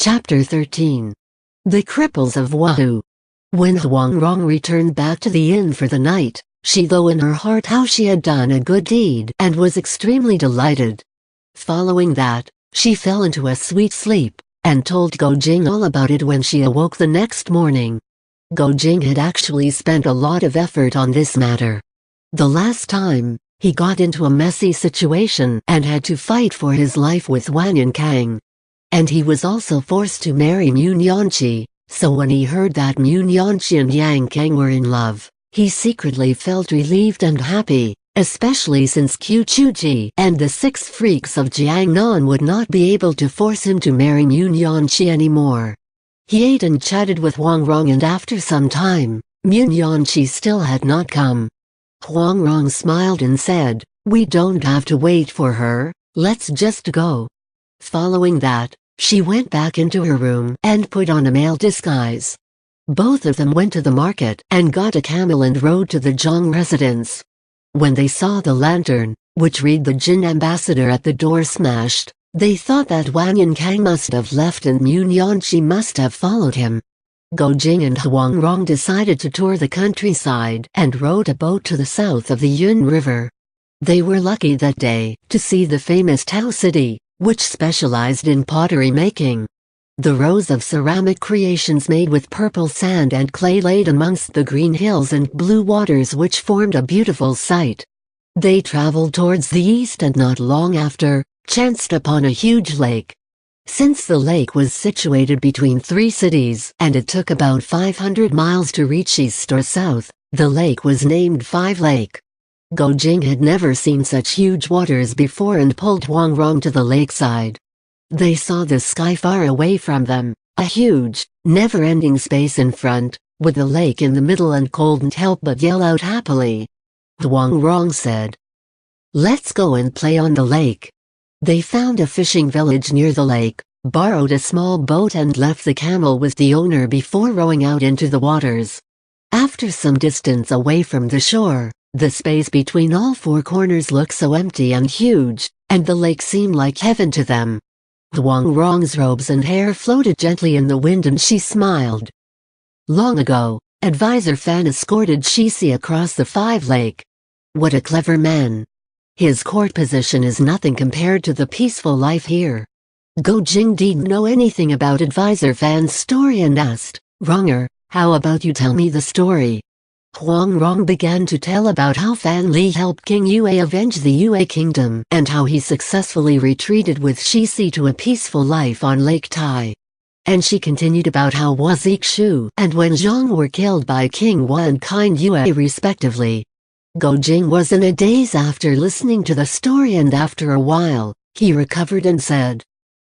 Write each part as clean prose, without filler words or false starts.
Chapter 13. The Cripples of Wahoo. When Huang Rong returned back to the inn for the night, she thought in her heart how she had done a good deed and was extremely delighted. Following that, she fell into a sweet sleep, and told Go Jing all about it when she awoke the next morning. Go Jing had actually spent a lot of effort on this matter. The last time, he got into a messy situation and had to fight for his life with Wan Yankang. And he was also forced to marry Mu Nianqi, so when he heard that Mu Nianqi and Yang Kang were in love, he secretly felt relieved and happy, especially since Qu Chuji and the 6 freaks of Jiangnan would not be able to force him to marry Mu Nianqi anymore. He ate and chatted with Huang Rong, and after some time, Mu Nianqi still had not come. Huang Rong smiled and said, "We don't have to wait for her, let's just go." Following that, she went back into her room and put on a male disguise. Both of them went to the market and got a camel and rode to the Zhang residence. When they saw the lantern, which read the Jin ambassador at the door, smashed, they thought that Wan Yankang must have left and Mu Nianqi must have followed him. Go Jing and Huang Rong decided to tour the countryside and rowed a boat to the south of the Yun River. They were lucky that day to see the famous Tao City, which specialized in pottery making. The rows of ceramic creations made with purple sand and clay laid amongst the green hills and blue waters, which formed a beautiful sight. They traveled towards the east and not long after, chanced upon a huge lake. Since the lake was situated between 3 cities and it took about 500 miles to reach east or south, the lake was named Five Lake. Go Jing had never seen such huge waters before and pulled Huang Rong to the lakeside. They saw the sky far away from them, a huge, never-ending space in front, with the lake in the middle, and couldn't help but yell out happily. Huang Rong said, "Let's go and play on the lake." They found a fishing village near the lake, borrowed a small boat and left the camel with the owner before rowing out into the waters. After some distance away from the shore, the space between all 4 corners looked so empty and huge, and the lake seemed like heaven to them. Huang Rong's robes and hair floated gently in the wind and she smiled. Long ago, Advisor Fan escorted Shixi across the Five Lake. What a clever man. His court position is nothing compared to the peaceful life here. Go Jing didn't know anything about Advisor Fan's story and asked, "Ronger, how about you tell me the story?" Huang Rong began to tell about how Fan Li helped King Yue avenge the Yue kingdom and how he successfully retreated with Shixi to a peaceful life on Lake Tai. And she continued about how Wazixu and Wen Zhang were killed by King Wan and Kind Yue respectively. Go Jing was in a daze after listening to the story, and after a while, he recovered and said,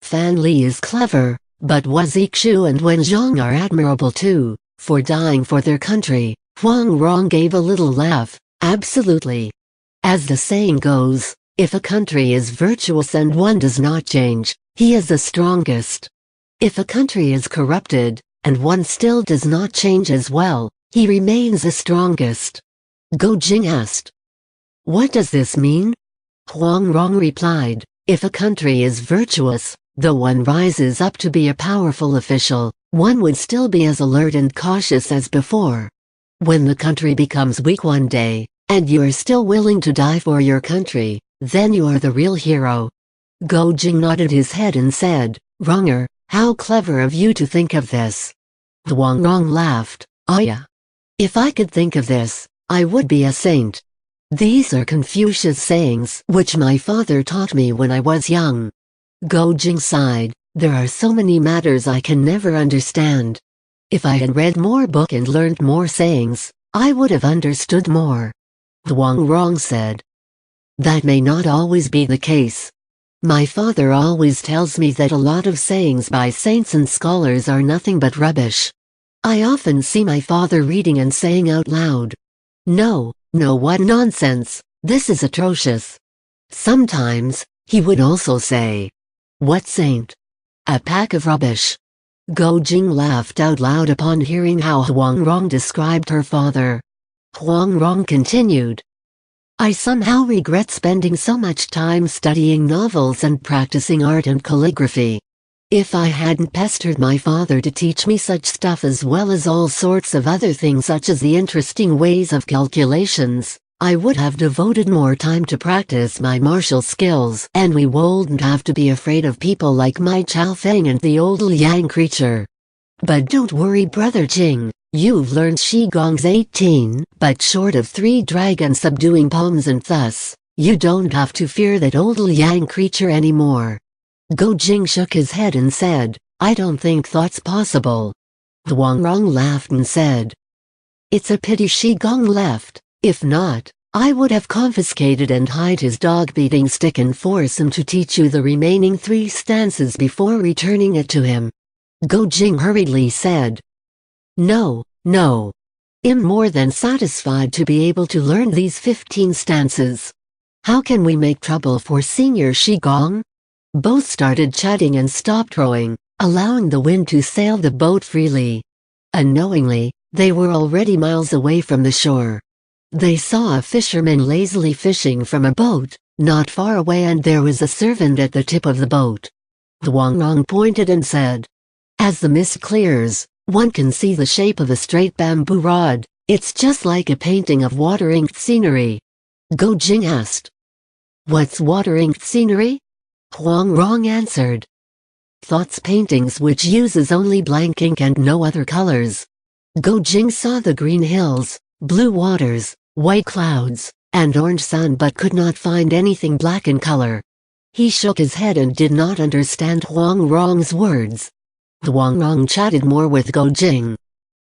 "Fan Li is clever, but Wazixu and Wen Zhang are admirable too, for dying for their country." Huang Rong gave a little laugh. "Absolutely. As the saying goes, if a country is virtuous and one does not change, he is the strongest. If a country is corrupted, and one still does not change as well, he remains the strongest." Go Jing asked, "What does this mean?" Huang Rong replied, "If a country is virtuous, though one rises up to be a powerful official, one would still be as alert and cautious as before. When the country becomes weak one day, and you are still willing to die for your country, then you are the real hero." Go Jing nodded his head and said, "Ronger, how clever of you to think of this." Huang Rong laughed, "Oh yeah. If I could think of this, I would be a saint. These are Confucius sayings which my father taught me when I was young." Go Jing sighed, "There are so many matters I can never understand. If I had read more book and learned more sayings, I would have understood more." Huang Rong said, "That may not always be the case. My father always tells me that a lot of sayings by saints and scholars are nothing but rubbish. I often see my father reading and saying out loud, 'No, no, what nonsense, this is atrocious.' Sometimes, he would also say, 'What saint? A pack of rubbish.'" Go Jing laughed out loud upon hearing how Huang Rong described her father. Huang Rong continued, "I somehow regret spending so much time studying novels and practicing art and calligraphy. If I hadn't pestered my father to teach me such stuff as well as all sorts of other things such as the interesting ways of calculations, I would have devoted more time to practice my martial skills, and we wouldn't have to be afraid of people like my Chao Feng and the old Liang creature. But don't worry, Brother Jing, you've learned Shigong's 18, but short of 3 dragon subduing palms, and thus, you don't have to fear that old Liang creature anymore. Go Jing shook his head and said, I don't think that's possible. Huang Rong laughed and said, it's a pity Shigong left. If not, I would have confiscated and hide his dog-beating stick and force him to teach you the remaining 3 stances before returning it to him. Go Jing hurriedly said, no, no. I'm more than satisfied to be able to learn these 15 stances. How can we make trouble for Senior Shigong? Both started chatting and stopped rowing, allowing the wind to sail the boat freely. Unknowingly, they were already miles away from the shore. They saw a fisherman lazily fishing from a boat, not far away, and there was a servant at the tip of the boat. Huang Rong pointed and said, as the mist clears, one can see the shape of a straight bamboo rod. It's just like a painting of water-inked scenery. Go Jing asked, what's water-inked scenery? Huang Rong answered, thoughts paintings which uses only blank ink and no other colors. Go Jing saw the green hills, blue waters, white clouds, and orange sun, but could not find anything black in color. He shook his head and did not understand Huang Rong's words. Huang Rong chatted more with Go Jing.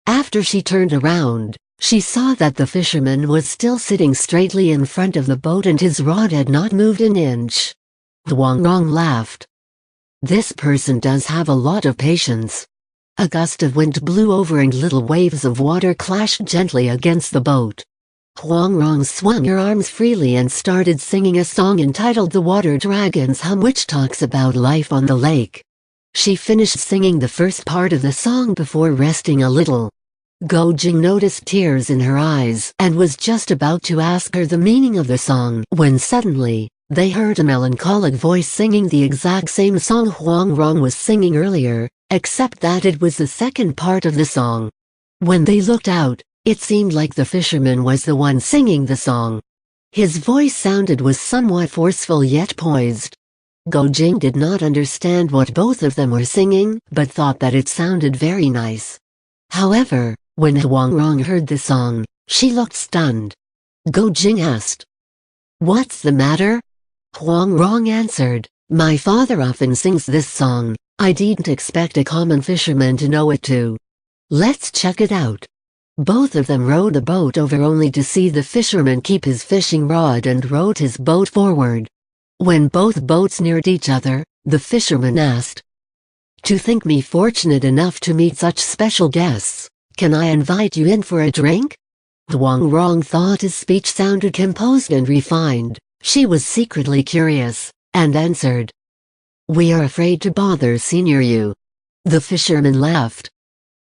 After she turned around, she saw that the fisherman was still sitting straightly in front of the boat and his rod had not moved an inch. Huang Rong laughed. This person does have a lot of patience. A gust of wind blew over and little waves of water clashed gently against the boat. Huang Rong swung her arms freely and started singing a song entitled The Water Dragon's Hum, which talks about life on the lake. She finished singing the first part of the song before resting a little. Go Jing noticed tears in her eyes and was just about to ask her the meaning of the song when suddenly, they heard a melancholic voice singing the exact same song Huang Rong was singing earlier, except that it was the second part of the song. When they looked out, it seemed like the fisherman was the one singing the song. His voice sounded was somewhat forceful yet poised. Go Jing did not understand what both of them were singing, but thought that it sounded very nice. However, when Huang Rong heard the song, she looked stunned. Go Jing asked, what's the matter? Huang Rong answered, my father often sings this song. I didn't expect a common fisherman to know it too. Let's check it out. Both of them rowed the boat over only to see the fisherman keep his fishing rod and rowed his boat forward. When both boats neared each other, the fisherman asked, to think me fortunate enough to meet such special guests, can I invite you in for a drink? Huang Rong thought his speech sounded composed and refined. She was secretly curious, and answered, we are afraid to bother Senior you. The fisherman laughed.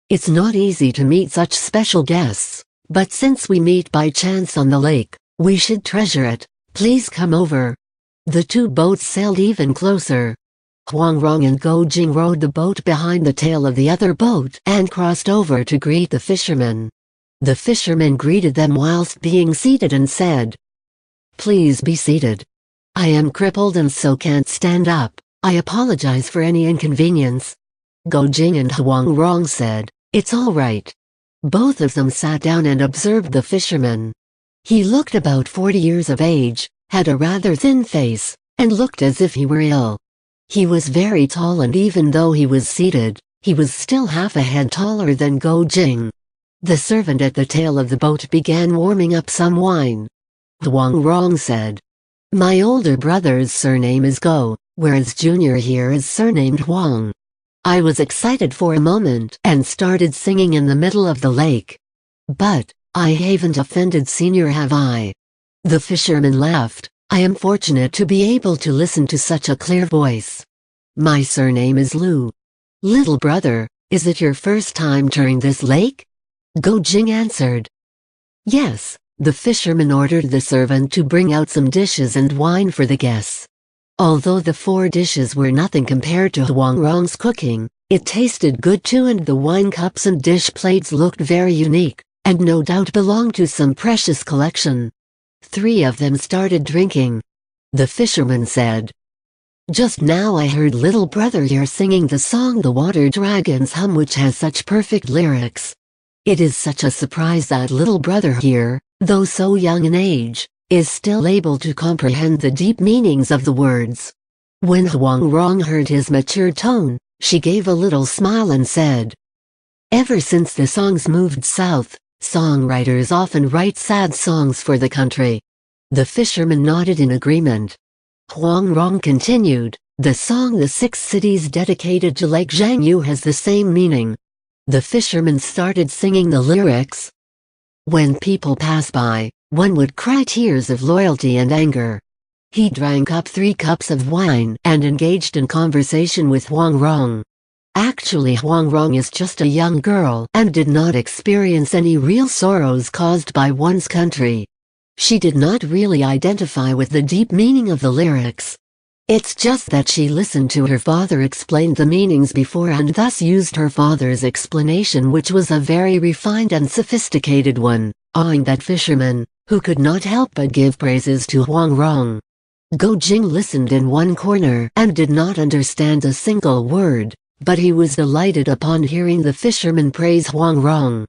It's not easy to meet such special guests, but since we meet by chance on the lake, we should treasure it. Please come over. The 2 boats sailed even closer. Huang Rong and Go Jing rowed the boat behind the tail of the other boat and crossed over to greet the fisherman. The fisherman greeted them whilst being seated and said, please be seated. I am crippled and so can't stand up. I apologize for any inconvenience. Go Jing and Huang Rong said, it's all right. Both of them sat down and observed the fisherman. He looked about 40 years of age, had a rather thin face, and looked as if he were ill. He was very tall, and even though he was seated, he was still half a head taller than Go Jing. The servant at the tail of the boat began warming up some wine. Huang Rong said, my older brother's surname is Go, whereas Junior here is surnamed Huang. I was excited for a moment and started singing in the middle of the lake. But, I haven't offended Senior, have I? The fisherman laughed. I am fortunate to be able to listen to such a clear voice. My surname is Lu. Little brother, is it your first time touring this lake? Go Jing answered. Yes, the fisherman ordered the servant to bring out some dishes and wine for the guests. Although the 4 dishes were nothing compared to Huang Rong's cooking, it tasted good too, and the wine cups and dish plates looked very unique, and no doubt belonged to some precious collection. 3 of them started drinking. The fisherman said, "Just now I heard little brother here singing the song The Water Dragons Hum, which has such perfect lyrics. It is such a surprise that little brother here, though so young in age, is still able to comprehend the deep meanings of the words." When Huang Rong heard his mature tone, she gave a little smile and said, "Ever since the songs moved south, songwriters often write sad songs for the country." The fisherman nodded in agreement. Huang Rong continued, "The song The 6 Cities dedicated to Lake Zhangyu has the same meaning." The fisherman started singing the lyrics. "When people pass by, one would cry tears of loyalty and anger." He drank up 3 cups of wine and engaged in conversation with Huang Rong. Actually, Huang Rong is just a young girl and did not experience any real sorrows caused by one's country. She did not really identify with the deep meaning of the lyrics. It's just that she listened to her father explain the meanings before and thus used her father's explanation, which was a very refined and sophisticated one, awing that fisherman, who could not help but give praises to Huang Rong. Go Jing listened in one corner and did not understand a single word, but he was delighted upon hearing the fisherman praise Huang Rong.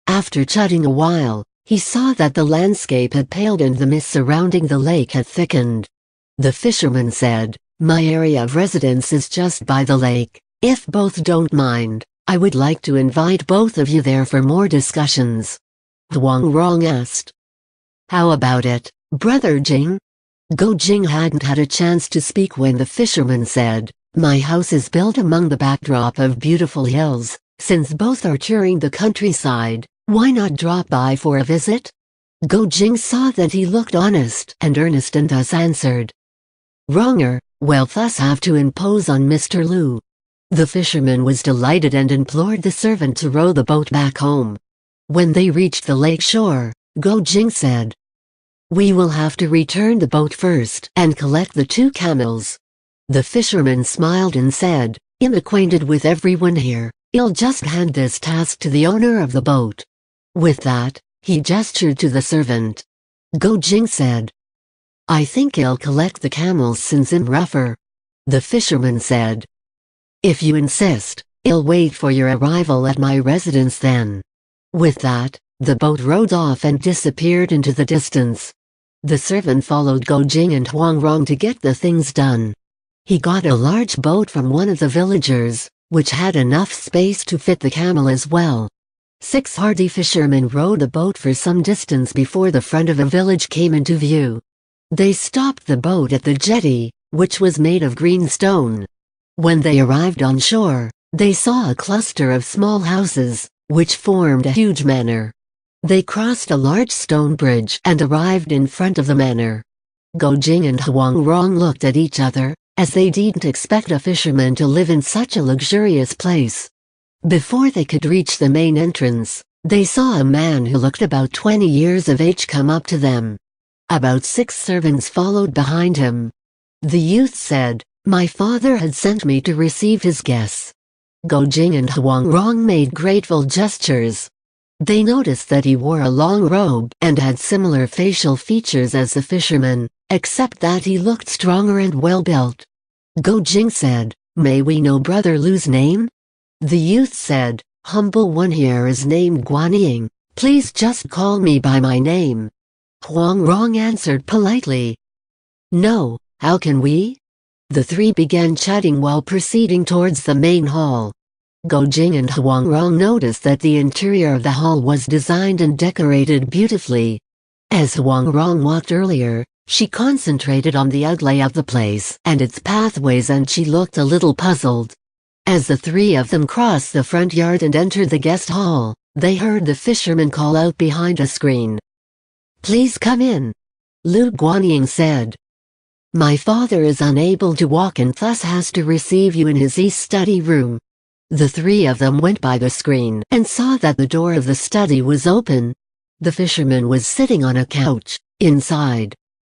After chatting a while, he saw that the landscape had paled and the mist surrounding the lake had thickened. The fisherman said, "My area of residence is just by the lake. If both don't mind, I would like to invite both of you there for more discussions." Huang Rong asked, "How about it, Brother Jing?" Go Jing hadn't had a chance to speak when the fisherman said, "My house is built among the backdrop of beautiful hills. Since both are touring the countryside, why not drop by for a visit?" Go Jing saw that he looked honest and earnest and thus answered, "Wronger, we'll thus have to impose on Mr. Lu." The fisherman was delighted and implored the servant to row the boat back home. When they reached the lake shore, Go Jing said, "We will have to return the boat first and collect the 2 camels." The fisherman smiled and said, "I'm acquainted with everyone here. I'll just hand this task to the owner of the boat." With that, he gestured to the servant. Go Jing said, "I think I'll collect the camels since I'm rougher." The fisherman said, "If you insist, I'll wait for your arrival at my residence then." With that, the boat rowed off and disappeared into the distance. The servant followed Go Jing and Huang Rong to get the things done. He got a large boat from one of the villagers, which had enough space to fit the camel as well. 6 hardy fishermen rowed the boat for some distance before the front of a village came into view. They stopped the boat at the jetty, which was made of green stone. When they arrived on shore, they saw a cluster of small houses, which formed a huge manor. They crossed a large stone bridge and arrived in front of the manor. Go Jing and Huang Rong looked at each other, as they didn't expect a fisherman to live in such a luxurious place. Before they could reach the main entrance, they saw a man who looked about 20 years of age come up to them. About 6 servants followed behind him. The youth said, "My father had sent me to receive his guests." Go Jing and Huang Rong made grateful gestures. They noticed that he wore a long robe and had similar facial features as the fisherman, except that he looked stronger and well-built. Go Jing said, "May we know Brother Lu's name?" The youth said, "Humble one here is named Guanying. Please just call me by my name." Huang Rong answered politely, "No, how can we?" The 3 began chatting while proceeding towards the main hall. Go Jing and Huang Rong noticed that the interior of the hall was designed and decorated beautifully. As Huang Rong walked earlier, she concentrated on the outlay of the place and its pathways, and she looked a little puzzled. As the 3 of them crossed the front yard and entered the guest hall, they heard the fisherman call out behind a screen, "Please come in." Lu Guanying said, "My father is unable to walk and thus has to receive you in his east study room." The 3 of them went by the screen and saw that the door of the study was open. The fisherman was sitting on a couch, inside.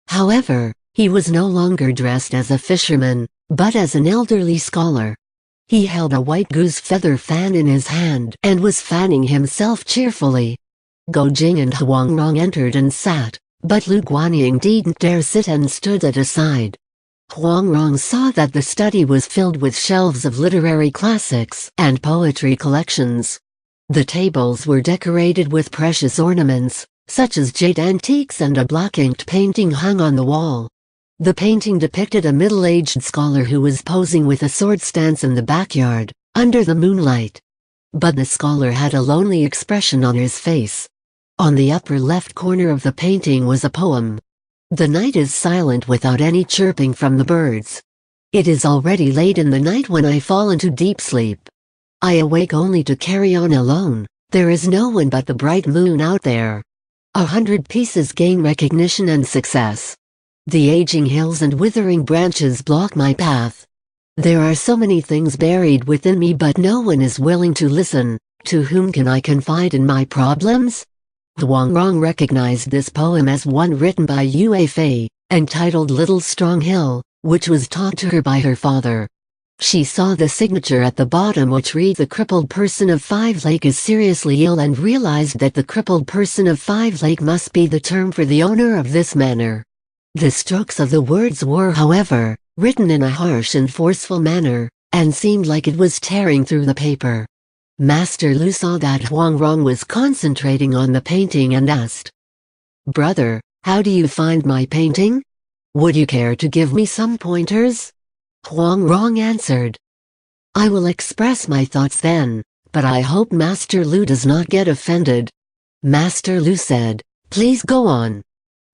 However, He was no longer dressed as a fisherman, but as an elderly scholar. He held a white goose feather fan in his hand and was fanning himself cheerfully. Go Jing and Huang Rong entered and sat, but Lu Guanying didn't dare sit and stood at a side. Huang Rong saw that the study was filled with shelves of literary classics and poetry collections. The tables were decorated with precious ornaments, such as jade antiques, and a black-inked painting hung on the wall. The painting depicted a middle-aged scholar who was posing with a sword stance in the backyard, under the moonlight. But the scholar had a lonely expression on his face. On the upper left corner of the painting was a poem. The night is silent without any chirping from the birds. It is already late in the night when I fall into deep sleep. I awake only to carry on alone. There is no one but the bright moon out there. 100 pieces gain recognition and success. The aging hills and withering branches block my path. There are so many things buried within me, but no one is willing to listen. To whom can I confide in my problems? Huang Rong recognized this poem as one written by Yue Fei, entitled Little Strong Hill, which was taught to her by her father. She saw the signature at the bottom, which read, "The crippled person of Five Lake is seriously ill," and realized that the crippled person of Five Lake must be the term for the owner of this manor. The strokes of the words were, however, written in a harsh and forceful manner, and seemed like it was tearing through the paper. Master Lu saw that Huang Rong was concentrating on the painting and asked, "Brother, how do you find my painting? Would you care to give me some pointers?" Huang Rong answered, "I will express my thoughts then, but I hope Master Lu does not get offended." Master Lu said, "Please go on."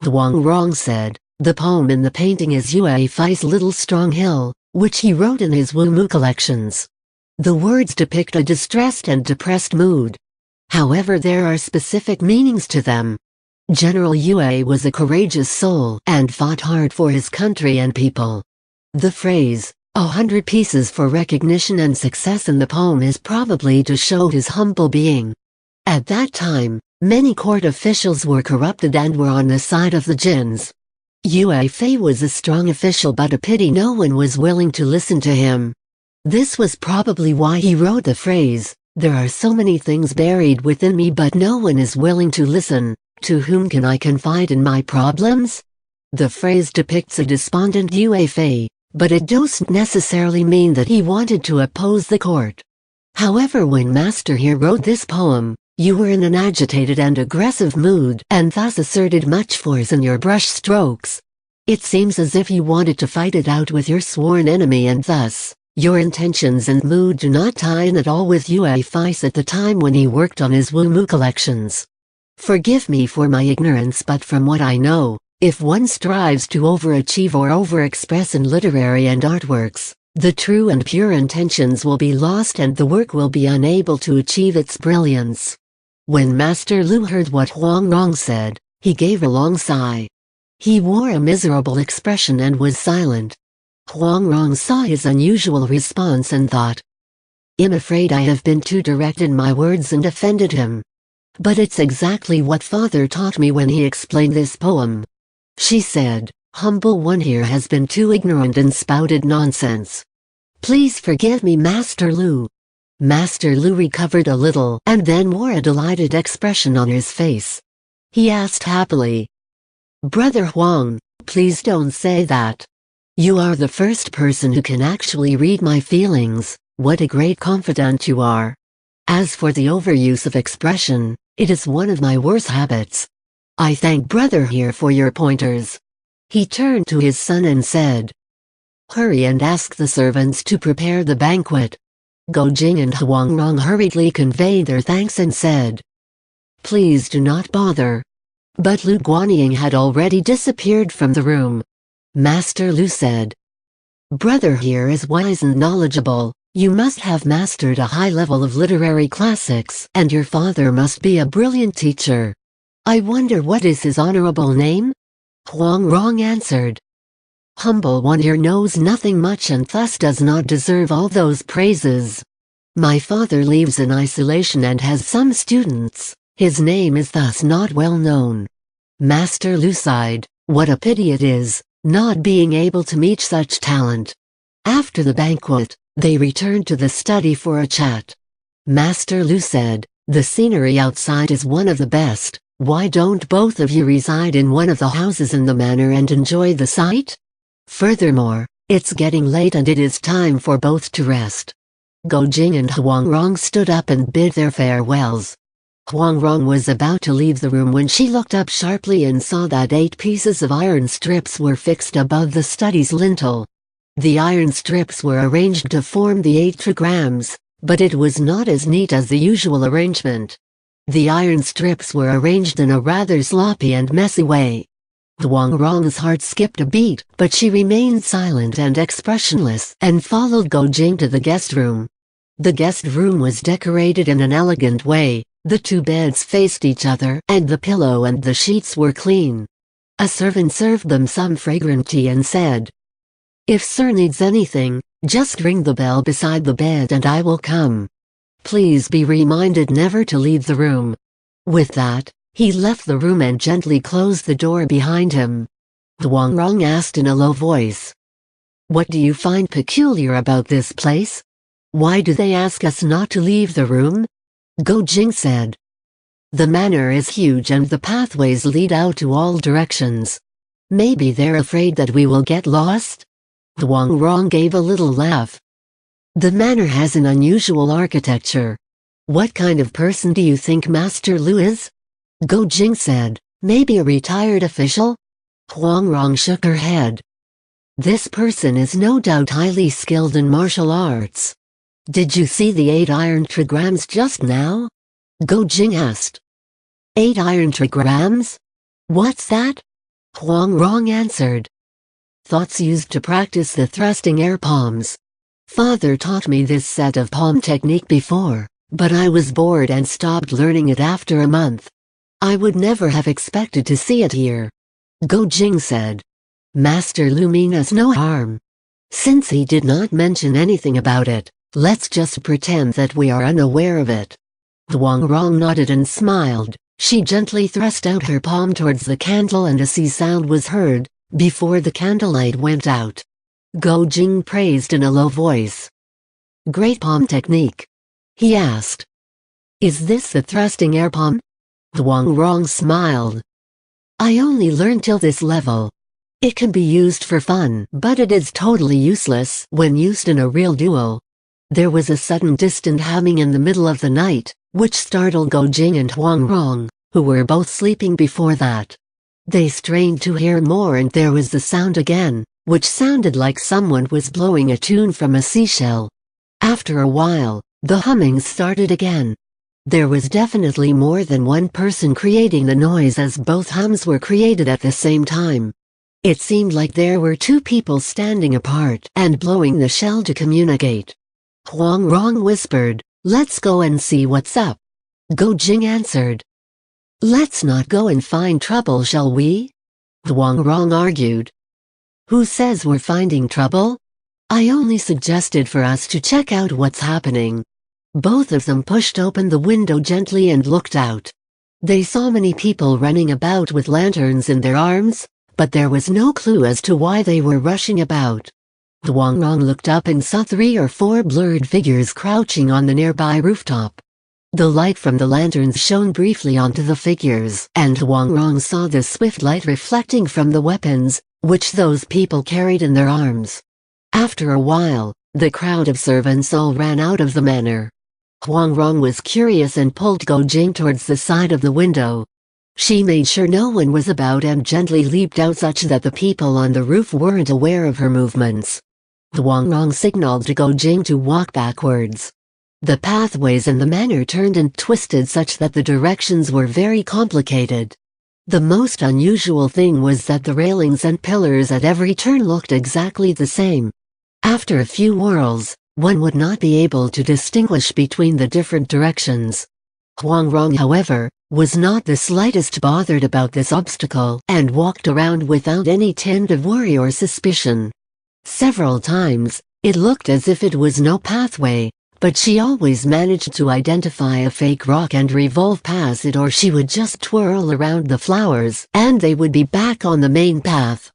Huang Rong said, "The poem in the painting is Yue Fei's Little Strong Hill, which he wrote in his Wu Mu collections. The words depict a distressed and depressed mood. However, there are specific meanings to them. General Yue was a courageous soul and fought hard for his country and people. The phrase, 100 pieces for recognition and success in the poem is probably to show his humble being. At that time, many court officials were corrupted and were on the side of the Jins. Yue Fei was a strong official, but a pity no one was willing to listen to him. This was probably why he wrote the phrase, 'There are so many things buried within me, but no one is willing to listen. To whom can I confide in my problems?' The phrase depicts a despondent Yue Fei, but it doesn't necessarily mean that he wanted to oppose the court. However, when Master here wrote this poem, you were in an agitated and aggressive mood and thus asserted much force in your brush strokes. It seems as if you wanted to fight it out with your sworn enemy, and thus, your intentions and mood do not tie in at all with Yue Fei at the time when he worked on his Wu Mu collections. Forgive me for my ignorance, but from what I know, if one strives to overachieve or overexpress in literary and artworks, the true and pure intentions will be lost and the work will be unable to achieve its brilliance." When Master Lu heard what Huang Rong said, he gave a long sigh. He wore a miserable expression and was silent. Huang Rong saw his unusual response and thought, "I'm afraid I have been too direct in my words and offended him. But it's exactly what Father taught me when he explained this poem." She said, "Humble one here has been too ignorant and spouted nonsense. Please forgive me, Master Lu." Master Lu recovered a little and then wore a delighted expression on his face. He asked happily, "Brother Huang, please don't say that. You are the first person who can actually read my feelings. What a great confidant you are. As for the overuse of expression, it is one of my worst habits. I thank Brother here for your pointers." He turned to his son and said, "Hurry and ask the servants to prepare the banquet." Go Jing and Huang Rong hurriedly conveyed their thanks and said, "Please do not bother." But Lu Guanying had already disappeared from the room. Master Lu said, "Brother here is wise and knowledgeable. You must have mastered a high level of literary classics, and your father must be a brilliant teacher. I wonder what is his honorable name?" Huang Rong answered, "Humble one here knows nothing much and thus does not deserve all those praises. My father lives in isolation and has some students. His name is thus not well known." Master Lu sighed, "What a pity it is. not being able to meet such talent. After the banquet, they returned to the study for a chat. Master Lu said, "The scenery outside is one of the best. Why don't both of you reside in one of the houses in the manor and enjoy the sight? Furthermore, it's getting late and it is time for both to rest." Go Jing and Huang Rong stood up and bid their farewells. Huang Rong was about to leave the room when she looked up sharply and saw that 8 pieces of iron strips were fixed above the study's lintel. The iron strips were arranged to form the 8 trigrams, but it was not as neat as the usual arrangement. The iron strips were arranged in a rather sloppy and messy way. Huang Rong's heart skipped a beat, but she remained silent and expressionless and followed Go Jing to the guest room. The guest room was decorated in an elegant way. The 2 beds faced each other and the pillow and the sheets were clean. A servant served them some fragrant tea and said, "If sir needs anything, just ring the bell beside the bed and I will come. Please be reminded never to leave the room." With that, he left the room and gently closed the door behind him. Huang Rong asked in a low voice, "What do you find peculiar about this place? Why do they ask us not to leave the room?" Go Jing said, "The manor is huge and the pathways lead out to all directions. Maybe they're afraid that we will get lost?" Huang Rong gave a little laugh. "The manor has an unusual architecture. What kind of person do you think Master Lu is?" Go Jing said, "Maybe a retired official?" Huang Rong shook her head. "This person is no doubt highly skilled in martial arts. Did you see the 8 iron trigrams just now?" Go Jing asked. 8 iron trigrams? What's that?" Huang Rong answered. "Thoughts used to practice the thrusting air palms. Father taught me this set of palm technique before, but I was bored and stopped learning it after a month. I would never have expected to see it here." Go Jing said, "Master Lu mean us no harm. Since he did not mention anything about it, let's just pretend that we are unaware of it." Huang Rong nodded and smiled. She gently thrust out her palm towards the candle and a sea sound was heard, before the candlelight went out. Go Jing praised in a low voice. "Great palm technique," he asked. "Is this the thrusting air palm?" Huang Rong smiled. "I only learned till this level. It can be used for fun, but it is totally useless when used in a real duel." There was a sudden distant humming in the middle of the night, which startled Go Jing and Huang Rong, who were both sleeping before that. They strained to hear more and there was the sound again, which sounded like someone was blowing a tune from a seashell. After a while, the humming started again. There was definitely more than one person creating the noise as both hums were created at the same time. It seemed like there were 2 people standing apart and blowing the shell to communicate. Huang Rong whispered, "Let's go and see what's up." Go Jing answered, "Let's not go and find trouble, shall we?" Huang Rong argued, "Who says we're finding trouble? I only suggested for us to check out what's happening." Both of them pushed open the window gently and looked out. They saw many people running about with lanterns in their arms, but there was no clue as to why they were rushing about. Huang Rong looked up and saw 3 or 4 blurred figures crouching on the nearby rooftop. The light from the lanterns shone briefly onto the figures, and Huang Rong saw the swift light reflecting from the weapons, which those people carried in their arms. After a while, the crowd of servants all ran out of the manor. Huang Rong was curious and pulled Go Jing towards the side of the window. She made sure no one was about and gently leaped out such that the people on the roof weren't aware of her movements. Huang Rong signaled to Go Jing to walk backwards. The pathways in the manor turned and twisted such that the directions were very complicated. The most unusual thing was that the railings and pillars at every turn looked exactly the same. After a few whirls, one would not be able to distinguish between the different directions. Huang Rong, however, was not the slightest bothered about this obstacle and walked around without any tint of worry or suspicion. Several times, it looked as if it was no pathway, but she always managed to identify a fake rock and revolve past it, or she would just twirl around the flowers and they would be back on the main path.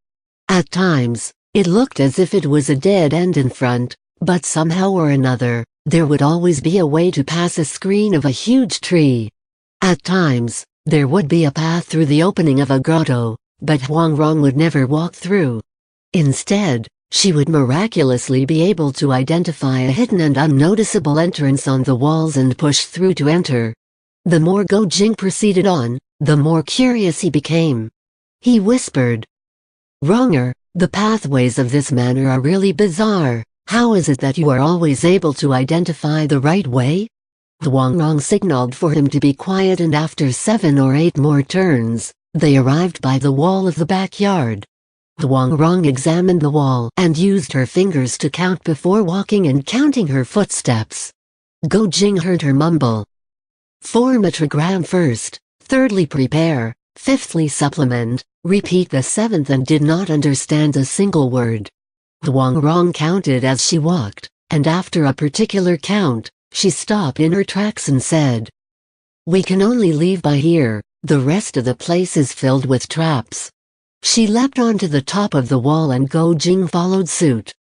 At times, it looked as if it was a dead end in front, but somehow or another, there would always be a way to pass a screen of a huge tree. At times, there would be a path through the opening of a grotto, but Huang Rong would never walk through. Instead, she would miraculously be able to identify a hidden and unnoticeable entrance on the walls and push through to enter. The more Go Jing proceeded on, the more curious he became. He whispered, "Wronger, the pathways of this manor are really bizarre. How is it that you are always able to identify the right way?" Huang Rong signaled for him to be quiet, and after 7 or 8 more turns, they arrived by the wall of the backyard. Huang Rong examined the wall and used her fingers to count before walking and counting her footsteps. Go Jing heard her mumble, "Form a trigram first, thirdly prepare, fifthly supplement, repeat the 7th," and did not understand a single word. Huang Rong counted as she walked, and after a particular count, she stopped in her tracks and said, "We can only leave by here, the rest of the place is filled with traps." She leapt onto the top of the wall and Go Jing followed suit.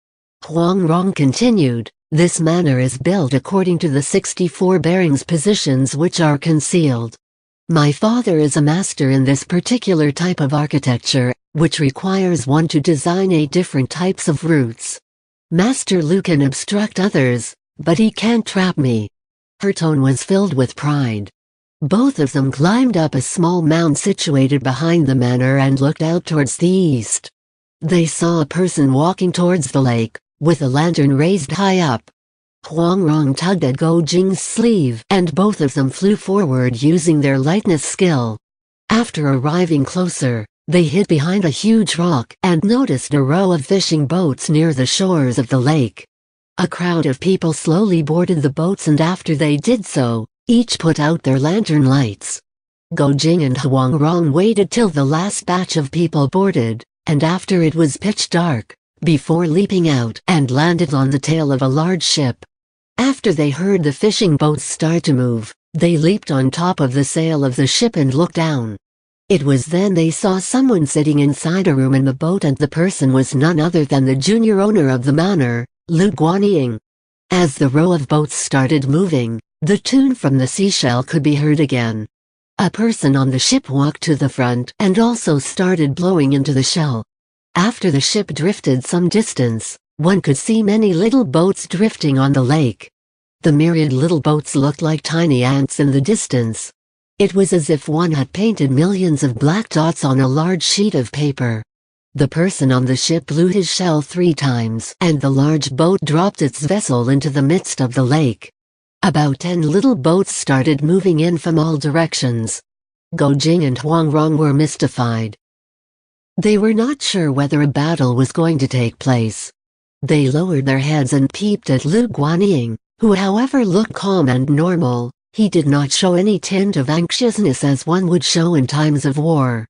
Huang Rong continued, "This manor is built according to the 64 bearings positions which are concealed. My father is a master in this particular type of architecture, which requires one to design 8 different types of routes. Master Lu can obstruct others, but he can't trap me." Her tone was filled with pride. Both of them climbed up a small mound situated behind the manor and looked out towards the east. They saw a person walking towards the lake, with a lantern raised high up. Huang Rong tugged at Go Jing's sleeve and both of them flew forward using their lightness skill. After arriving closer, they hid behind a huge rock and noticed a row of fishing boats near the shores of the lake. A crowd of people slowly boarded the boats, and after they did so, each put out their lantern lights. Go Jing and Huang Rong waited till the last batch of people boarded, and after it was pitch dark, before leaping out and landed on the tail of a large ship. After they heard the fishing boats start to move, they leaped on top of the sail of the ship and looked down. It was then they saw someone sitting inside a room in the boat, and the person was none other than the junior owner of the manor, Lu Guanying. As the row of boats started moving, the tune from the seashell could be heard again. A person on the ship walked to the front and also started blowing into the shell. After the ship drifted some distance, one could see many little boats drifting on the lake. The myriad little boats looked like tiny ants in the distance. It was as if one had painted millions of black dots on a large sheet of paper. The person on the ship blew his shell 3 times, and the large boat dropped its vessel into the midst of the lake. About 10 little boats started moving in from all directions. Go Jing and Huang Rong were mystified. They were not sure whether a battle was going to take place. They lowered their heads and peeped at Lu Guanying, who however looked calm and normal. He did not show any tint of anxiousness as one would show in times of war.